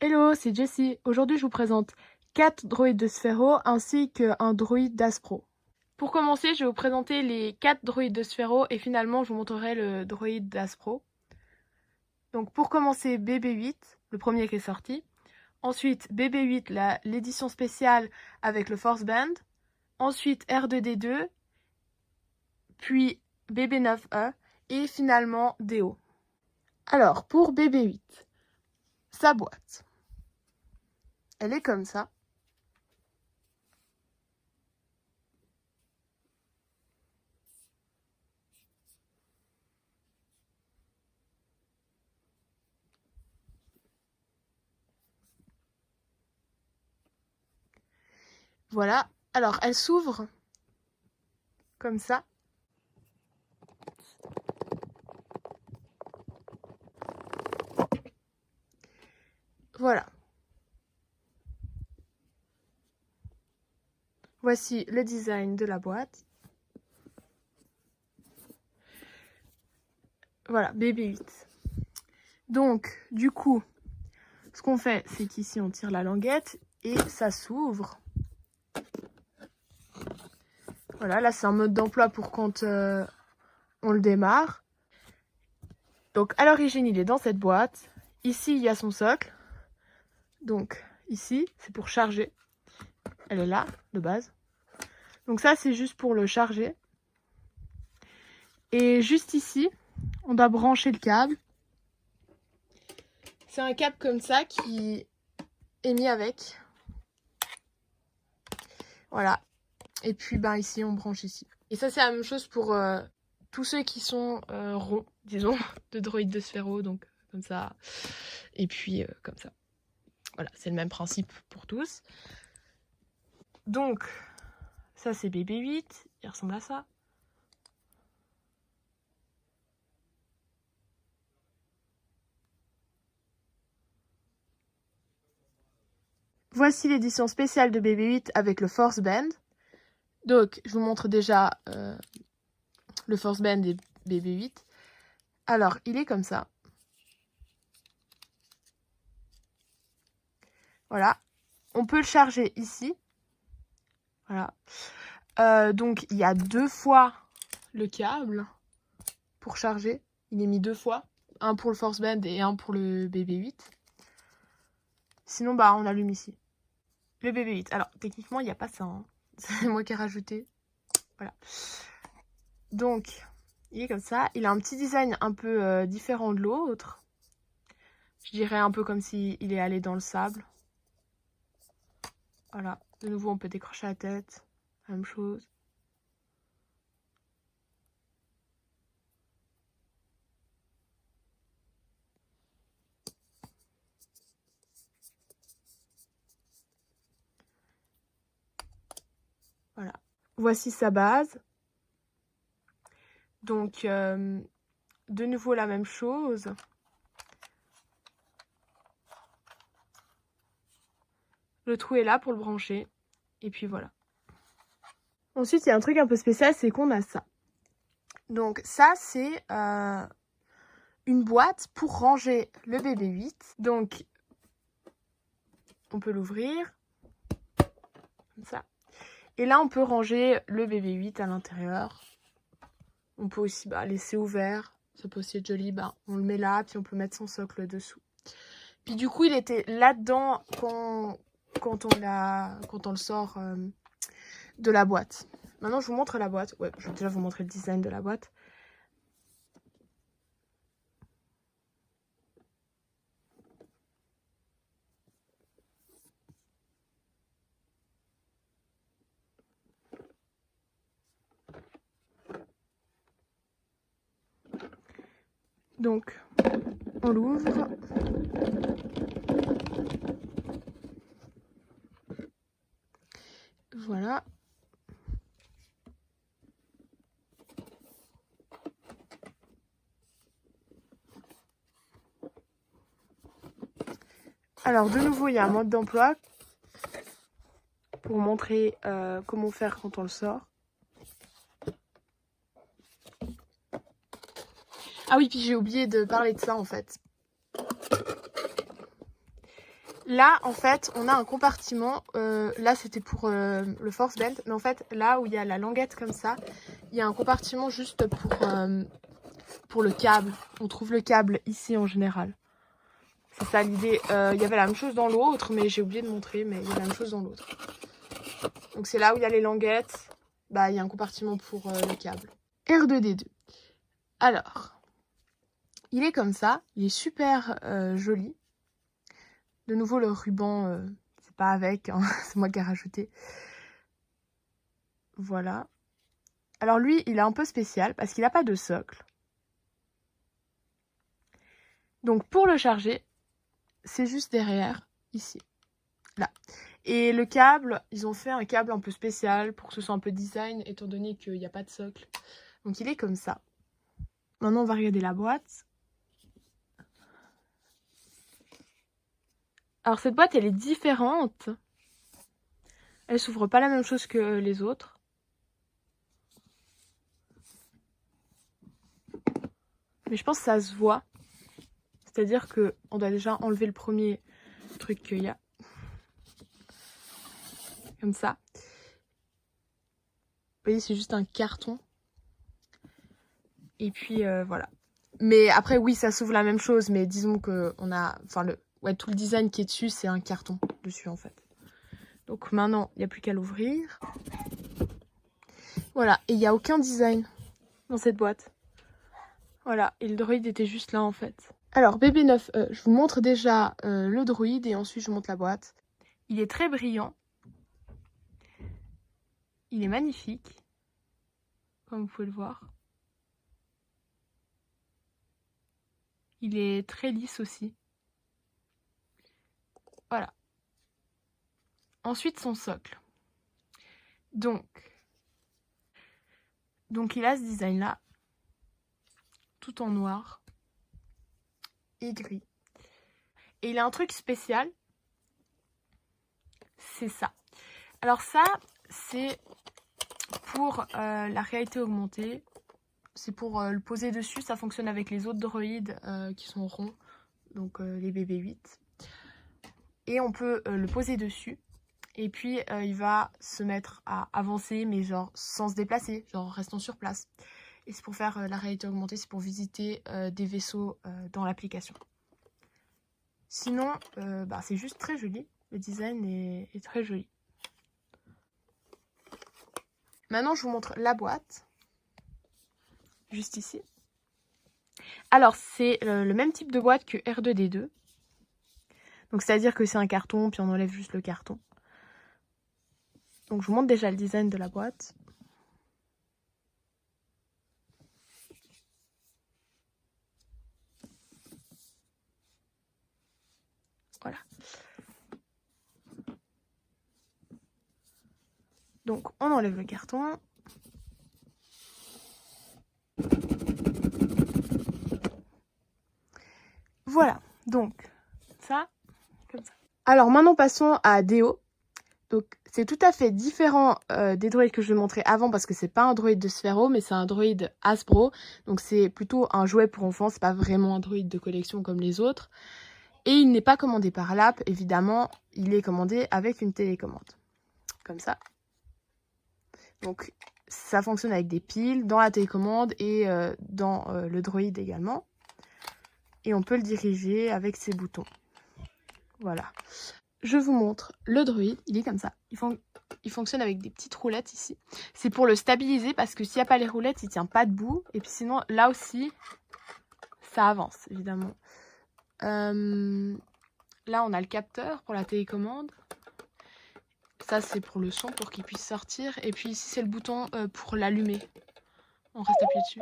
Hello, c'est Jessie. Aujourd'hui, je vous présente 4 droïdes de Sphero ainsi qu'un droïde d'Aspro. Pour commencer, je vais vous présenter les 4 droïdes de Sphero et finalement, je vous montrerai le droïde d'Aspro. Donc, pour commencer, BB8, le premier qui est sorti. Ensuite, BB8, l'édition spéciale avec le Force Band. Ensuite, R2D2. Puis BB9E. Et finalement, DO. Alors, pour BB8, sa boîte. Elle est comme ça. Voilà. Alors, elle s'ouvre comme ça. Voilà. Voici le design de la boîte. Voilà, BB8. Donc, du coup, ce qu'on fait, c'est qu'ici, on tire la languette et ça s'ouvre. Voilà, là, c'est un mode d'emploi pour quand on le démarre. Donc, à l'origine, il est dans cette boîte. Ici, il y a son socle. Donc, ici, c'est pour charger. Elle est là, de base. Donc ça, c'est juste pour le charger. Et juste ici, on doit brancher le câble. C'est un câble comme ça qui est mis avec. Voilà. Et puis ben ici, on branche ici. Et ça, c'est la même chose pour tous ceux qui sont ronds, disons, de droïdes de Sphero. Donc comme ça. Et puis comme ça. Voilà, c'est le même principe pour tous. Donc, ça c'est BB8. Il ressemble à ça. Voici l'édition spéciale de BB8 avec le Force Band. Donc, je vous montre déjà le Force Band et BB8. Alors, il est comme ça. Voilà. On peut le charger ici. Voilà. Donc, il y a 2 fois le câble pour charger. Il est mis 2 fois. Un pour le Force Band et un pour le BB8. Sinon, bah, on allume ici. Le BB8. Alors, techniquement, il n'y a pas ça. Hein. C'est moi qui ai rajouté. Voilà. Donc, il est comme ça. Il a un petit design un peu différent de l'autre. Je dirais un peu comme s'il est allé dans le sable. Voilà. De nouveau, on peut décrocher la tête. Même chose. Voilà. Voici sa base. Donc, de nouveau la même chose. Le trou est là pour le brancher. Et puis voilà. Ensuite, il y a un truc un peu spécial, c'est qu'on a ça. Donc ça, c'est une boîte pour ranger le BB8. Donc, on peut l'ouvrir. Comme ça. Et là, on peut ranger le BB8 à l'intérieur. On peut aussi laisser ouvert. Ça peut aussi être joli. On le met là, puis on peut mettre son socle dessous. Puis du coup, il était là-dedans quand on le sort de la boîte. Maintenant, je vous montre la boîte. Ouais, je vais déjà vous montrer le design de la boîte. Donc, on l'ouvre. Voilà. Alors, de nouveau, il y a un mode d'emploi pour montrer comment faire quand on le sort. Ah oui, puis j'ai oublié de parler de ça en fait. Là, en fait, on a un compartiment. Là, c'était pour le force belt. Mais en fait, là où il y a la languette comme ça, il y a un compartiment juste pour le câble. On trouve le câble ici en général. C'est ça l'idée. Il y avait la même chose dans l'autre, mais j'ai oublié de montrer. Mais il y a la même chose dans l'autre. Donc, c'est là où il y a les languettes. Bah, il y a un compartiment pour le câble. R2D2. Alors, il est comme ça. Il est super joli. De nouveau, le ruban, c'est pas avec, hein, c'est moi qui ai rajouté. Voilà. Alors lui, il est un peu spécial parce qu'il n'a pas de socle. Donc pour le charger, c'est juste derrière, ici, là. Et le câble, ils ont fait un câble un peu spécial pour que ce soit un peu design, étant donné qu'il n'y a pas de socle. Donc il est comme ça. Maintenant, on va regarder la boîte. Alors cette boîte, elle est différente. Elle s'ouvre pas la même chose que les autres. Mais je pense que ça se voit. C'est-à-dire qu'on doit déjà enlever le premier truc qu'il y a. Comme ça. Vous voyez, c'est juste un carton. Et puis voilà. Mais après, oui, ça s'ouvre la même chose. Mais disons qu'on a... Enfin, tout le design qui est dessus, c'est un carton dessus en fait. Donc maintenant, il n'y a plus qu'à l'ouvrir. Voilà. Et il n'y a aucun design dans cette boîte. Voilà. Et le droïde était juste là en fait. Alors, BB9E, je vous montre déjà le droïde et ensuite je vous montre la boîte. Il est très brillant. Il est magnifique. Comme vous pouvez le voir. Il est très lisse aussi. Voilà. Ensuite, son socle. Donc il a ce design-là. Tout en noir. Et gris. Et il a un truc spécial. C'est ça. Alors ça, c'est pour la réalité augmentée. C'est pour le poser dessus. Ça fonctionne avec les autres droïdes qui sont ronds. Donc les BB-8. Et on peut le poser dessus. Et puis il va se mettre à avancer, mais genre sans se déplacer, genre restant sur place. Et c'est pour faire la réalité augmentée, c'est pour visiter des vaisseaux dans l'application. Sinon, c'est juste très joli. Le design est très joli. Maintenant, je vous montre la boîte. Juste ici. Alors, c'est le même type de boîte que R2D2. Donc, c'est-à-dire que c'est un carton, puis on enlève juste le carton. Donc, je vous montre déjà le design de la boîte. Voilà. Donc, on enlève le carton. Voilà. Donc, ça, comme ça. Alors, maintenant, passons à Déo. Donc, c'est tout à fait différent des droïdes que je vais montrer avant parce que c'est pas un droïde de Sphero, mais c'est un droïde Hasbro. Donc, c'est plutôt un jouet pour enfants, c'est pas vraiment un droïde de collection comme les autres. Et il n'est pas commandé par l'app, évidemment, il est commandé avec une télécommande. Comme ça. Donc, ça fonctionne avec des piles dans la télécommande et dans le droïde également. Et on peut le diriger avec ses boutons. Voilà. Je vous montre le droïde, il est comme ça. Il fonctionne avec des petites roulettes ici. C'est pour le stabiliser parce que s'il n'y a pas les roulettes, il ne tient pas debout. Et puis sinon, là aussi, ça avance, évidemment. Là, on a le capteur pour la télécommande. Ça, c'est pour le son, pour qu'il puisse sortir. Et puis ici, c'est le bouton pour l'allumer. On reste appuyé dessus.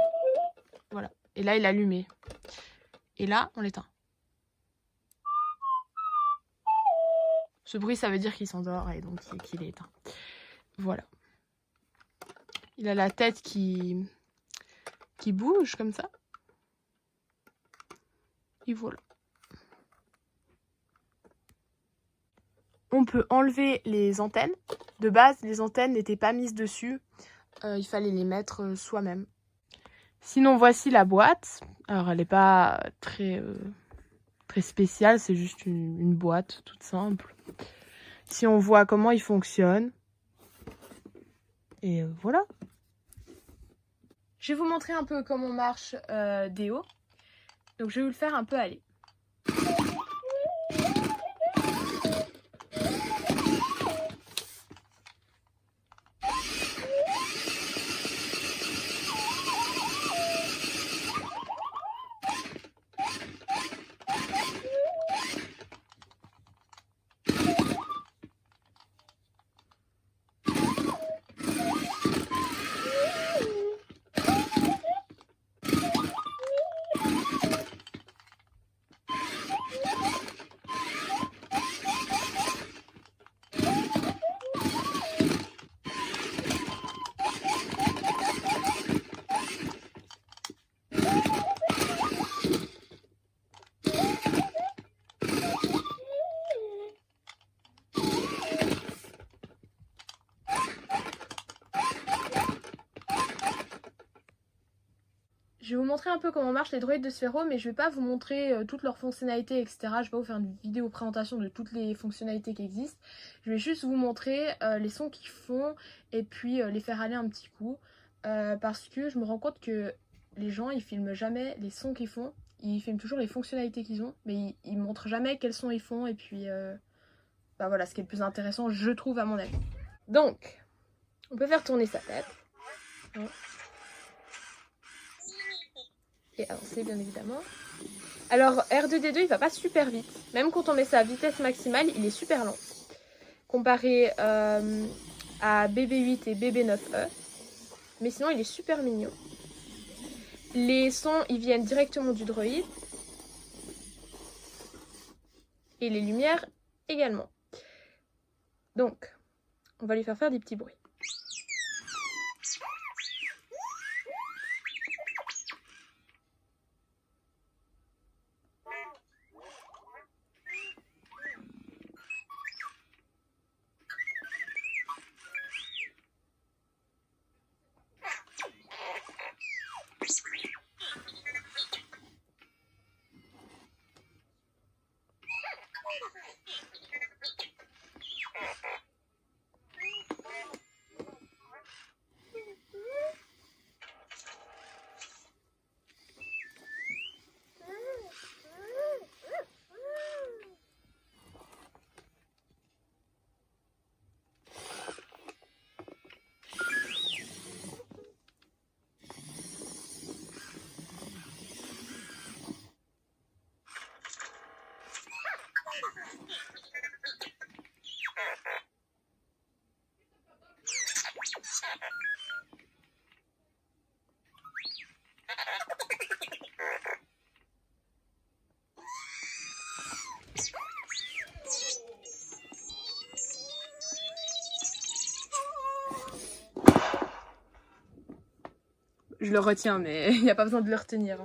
Voilà. Et là, il est allumé. Et là, on l'éteint. Ce bruit, ça veut dire qu'il s'endort et donc qu'il est éteint. Voilà. Il a la tête qui bouge comme ça. Et voilà. On peut enlever les antennes. De base, les antennes n'étaient pas mises dessus. Il fallait les mettre soi-même. Sinon, voici la boîte. Alors, elle n'est pas très très spécial, c'est juste une boîte toute simple. Si on voit comment il fonctionne. Et voilà. Je vais vous montrer un peu comment marche Déo. Donc je vais vous le faire un peu aller. Je vais vous montrer un peu comment marchent les droïdes de Sphero, mais je vais pas vous montrer toutes leurs fonctionnalités, etc. Je vais pas vous faire une vidéo présentation de toutes les fonctionnalités qui existent. Je vais juste vous montrer les sons qu'ils font et puis les faire aller un petit coup. Parce que je me rends compte que les gens, ils filment jamais les sons qu'ils font. Ils filment toujours les fonctionnalités qu'ils ont, mais ils montrent jamais quels sons ils font. Et puis, bah voilà, ce qui est le plus intéressant, je trouve, à mon avis. Donc, on peut faire tourner sa tête. Hein. Et avancer bien évidemment. Alors R2D2 il va pas super vite. Même quand on met sa vitesse maximale, il est super lent. Comparé à BB8 et BB9E. Mais sinon il est super mignon. Les sons ils viennent directement du droïde. Et les lumières également. Donc on va lui faire des petits bruits. Je le retiens, mais il n'y a pas besoin de le retenir.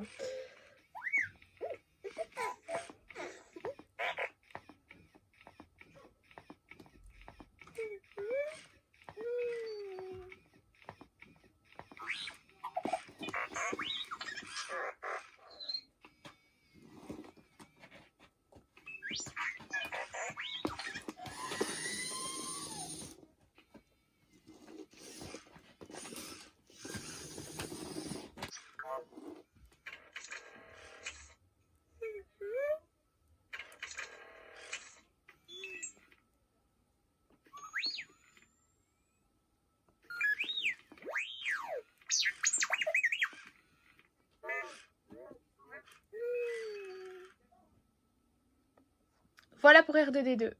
Voilà pour R2D2.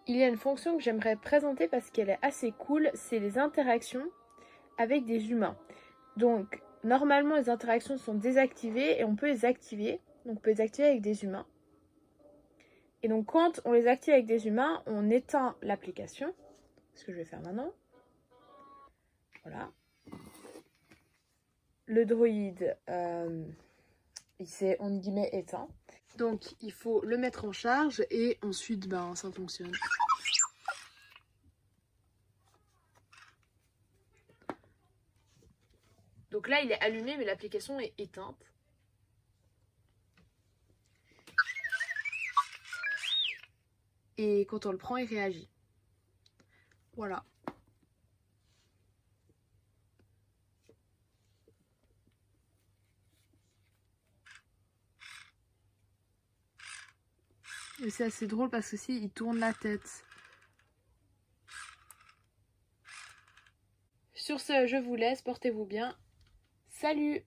Il y a une fonction que j'aimerais présenter parce qu'elle est assez cool, c'est les interactions avec des humains. Donc, normalement, les interactions sont désactivées et on peut les activer. Donc, on peut les activer avec des humains. Et donc, quand on les active avec des humains, on éteint l'application. Ce que je vais faire maintenant. Voilà. Le droïde, il s'est, entre guillemets, éteint. Donc, il faut le mettre en charge et ensuite, ça fonctionne. Donc là, il est allumé, mais l'application est éteinte. Et quand on le prend, il réagit. Voilà. Et c'est assez drôle parce que si il tourne la tête. Sur ce, je vous laisse, portez-vous bien. Salut!